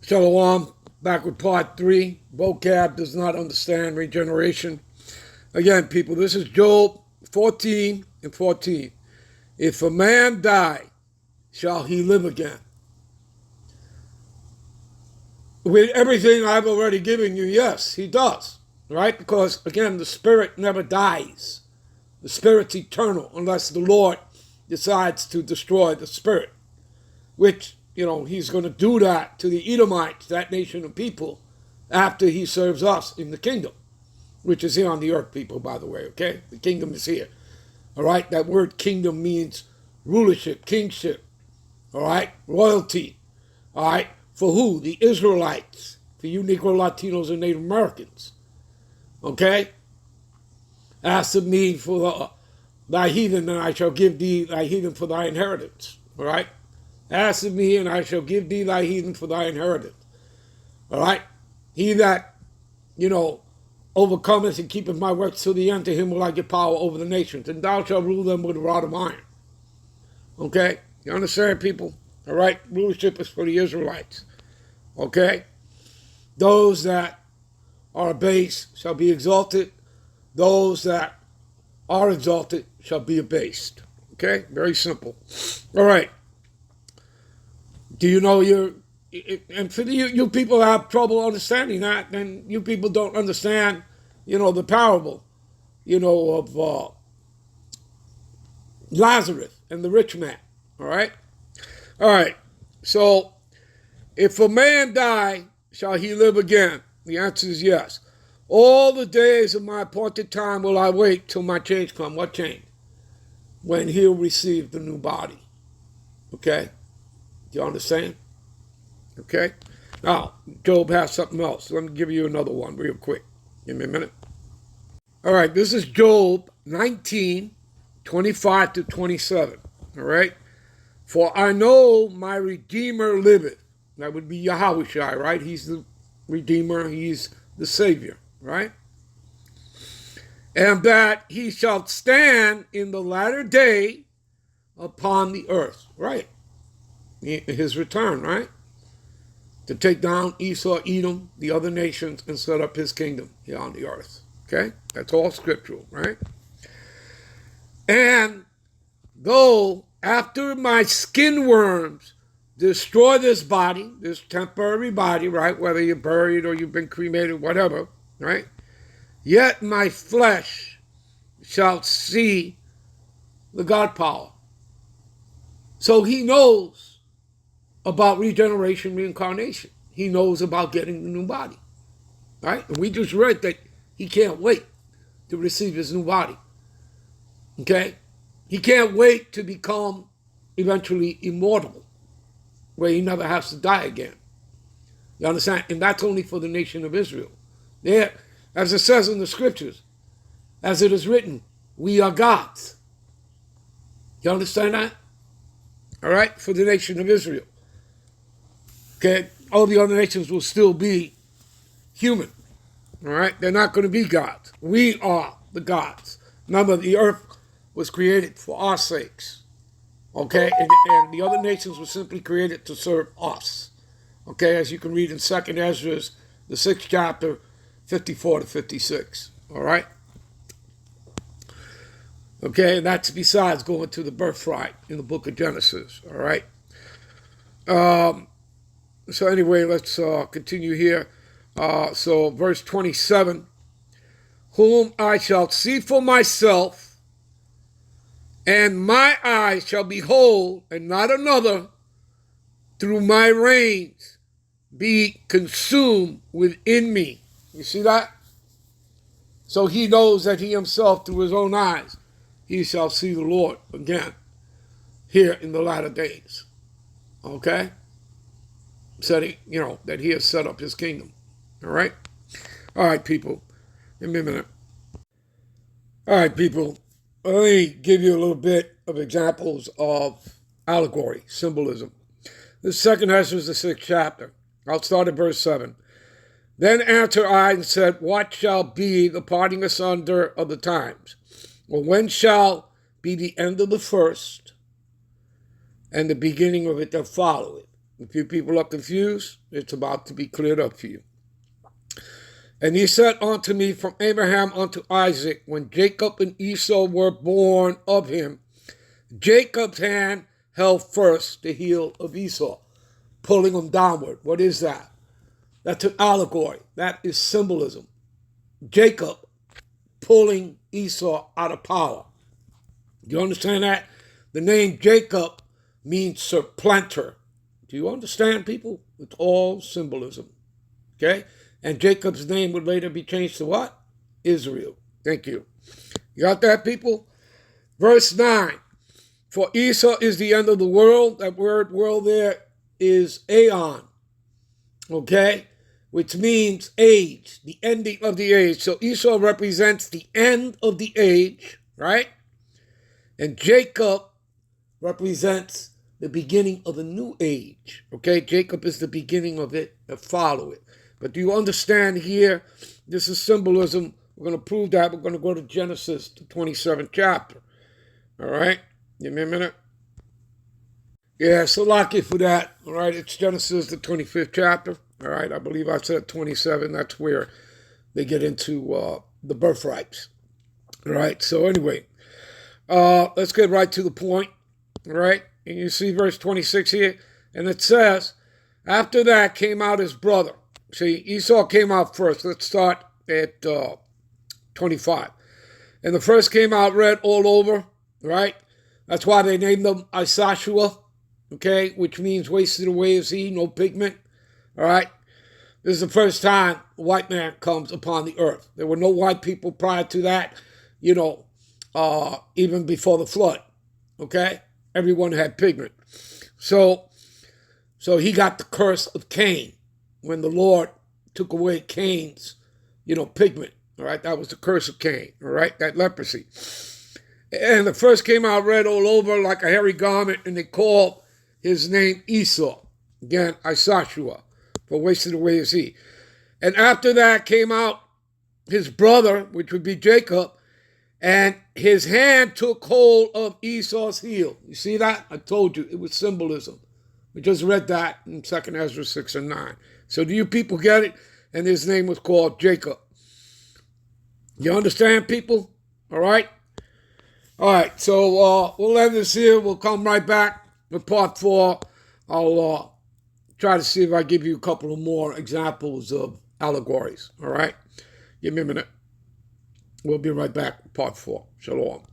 Shalom, back with part 3. Vocab does not understand regeneration. Again, people, this is Job 14 and 14. If a man die, shall he live again? With everything I've already given you, yes, he does. Right? Because, again, the spirit never dies. The spirit's eternal unless the Lord decides to destroy the spirit, which, he's going to do that to the Edomites, that nation of people, after he serves us in the kingdom, which is here on the earth, people, by the way, okay? The kingdom is here, all right? That word kingdom means rulership, kingship, all right? Royalty, all right? For who? The Israelites, for you Negro, Latinos, and Native Americans, okay? Ask of me for thy heathen, and I shall give thee thy heathen for thy inheritance, all right? Ask of me, and I shall give thee thy heathen for thy inheritance. All right? He that, overcometh and keepeth my works till the end, to him will I give power over the nations, and thou shalt rule them with a rod of iron. Okay? You understand, people? All right? Rulership is for the Israelites. Okay? Those that are abased shall be exalted. Those that are exalted shall be abased. Okay? Very simple. All right. Do you know and for you people have trouble understanding that, then you people don't understand, the parable, of Lazarus and the rich man, all right? All right, so if a man die, shall he live again? The answer is yes. All the days of my appointed time will I wait till my change come. What change? When he'll receive the new body, okay? Do you understand? Okay? Now, Job has something else. Let me give you another one real quick. Give me a minute. All right, this is Job 19, 25 to 27. All right? For I know my Redeemer liveth. That would be Yahushua, right? He's the Redeemer. He's the Savior, right? And that he shall stand in the latter day upon the earth, right? His return, right? To take down Esau, Edom, the other nations, and set up his kingdom here on the earth. Okay? That's all scriptural, right? And though after my skin worms destroy this body, this temporary body, right? Whether you're buried or you've been cremated, whatever, right? Yet my flesh shall see the God power. So he knows about regeneration, reincarnation. He knows about getting the new body, right? And we just read that he can't wait to receive his new body, okay? He can't wait to become eventually immortal, where he never has to die again. You understand? And that's only for the nation of Israel. There, as it says in the scriptures, as it is written, we are gods. You understand that? All right? For the nation of Israel. Okay, all the other nations will still be human, all right? They're not going to be gods. We are the gods. Remember, the earth was created for our sakes, okay? And the other nations were simply created to serve us, okay? As you can read in 2nd Ezra, the 6th chapter, 54 to 56, all right? Okay, and that's besides going to the birthright in the book of Genesis, all right? So anyway, let's continue here. So verse 27, whom I shall see for myself, and my eyes shall behold, and not another, through my reins be consumed within me. You see that? So he knows that he himself, through his own eyes, he shall see the Lord again here in the latter days. Okay? Said that he has set up his kingdom. All right? All right, people. Give me a minute. All right, people. Let me give you a little bit of examples of allegory, symbolism. The 2nd Ezra is the 6th chapter. I'll start at verse 7. Then answered I and said, what shall be the parting asunder of the times? Or when shall be the end of the first, and the beginning of it that follow it? If you people are confused, it's about to be cleared up for you. And he said unto me, from Abraham unto Isaac, when Jacob and Esau were born of him, Jacob's hand held first the heel of Esau, pulling him downward. What is that? That's an allegory. That is symbolism. Jacob pulling Esau out of power. Do you understand that? The name Jacob means supplanter. Do you understand, people? It's all symbolism. Okay? And Jacob's name would later be changed to what? Israel. Thank you. You got that, people? Verse 9. For Esau is the end of the world. That word world there is aeon. Okay? Which means age. The ending of the age. So Esau represents the end of the age. Right? And Jacob represents the beginning of a new age. Okay? Jacob is the beginning of it and follow it. But do you understand here? This is symbolism. We're going to prove that. We're going to go to Genesis, the 27th chapter. All right? Give me a minute. Yeah, so lucky for that. All right? It's Genesis, the 25th chapter. All right? I believe I said 27. That's where they get into the birthrights. All right? So anyway, let's get right to the point. All right? And you see verse 26 here. And it says, after that came out his brother. See, Esau came out first. Let's start at 25. And the first came out red all over, right? That's why they named him Isashua, okay, which means wasted away is he, no pigment, all right? This is the first time a white man comes upon the earth. There were no white people prior to that, even before the flood, okay? Everyone had pigment. So he got the curse of Cain. When the Lord took away Cain's, pigment, all right? That was the curse of Cain, all right? That leprosy. And the first came out red all over like a hairy garment, and they called his name Esau. Again, Isashua, for wasted away is he. And after that came out his brother, which would be Jacob, and his hand took hold of Esau's heel. You see that? I told you, it was symbolism. We just read that in 2 Ezra 6 and 9. So do you people get it? And his name was called Jacob. You understand, people? All right? All right, so we'll end this here. We'll come right back with part 4. I'll try to see if I give you a couple of more examples of allegories. All right? Give me a minute. We'll be right back with part 4. Shalom.